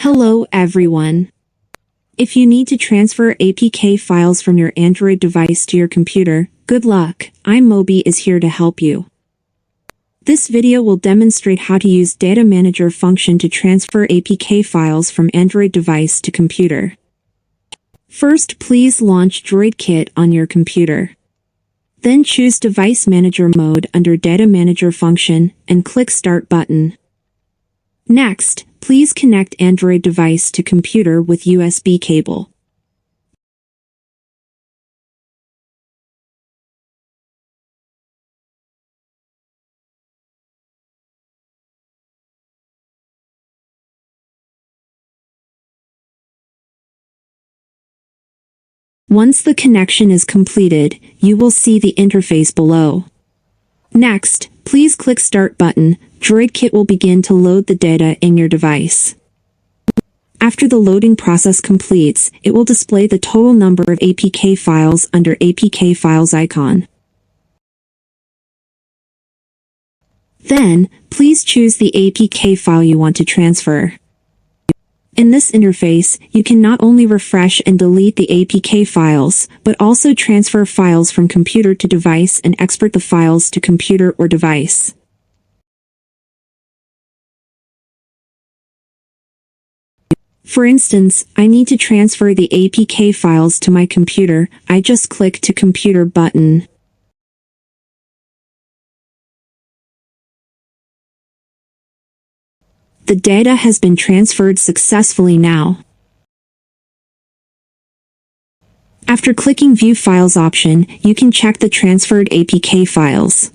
Hello everyone. If you need to transfer APK files from your Android device to your computer, good luck. Moby is here to help you. This video will demonstrate how to use Data Manager function to transfer APK files from Android device to computer. First, please launch Droidkit on your computer. Then choose Device Manager mode under Data Manager function and click Start button. Next, please connect Android device to computer with USB cable. Once the connection is completed, you will see the interface below. Next, please click Start button. Droidkit will begin to load the data in your device. After the loading process completes, it will display the total number of APK files under APK Files icon. Then, please choose the APK file you want to transfer. In this interface, you can not only refresh and delete the APK files, but also transfer files from computer to device and export the files to computer or device. For instance, I need to transfer the APK files to my computer. I just click to Computer button. The data has been transferred successfully now. After clicking View Files option, you can check the transferred APK files.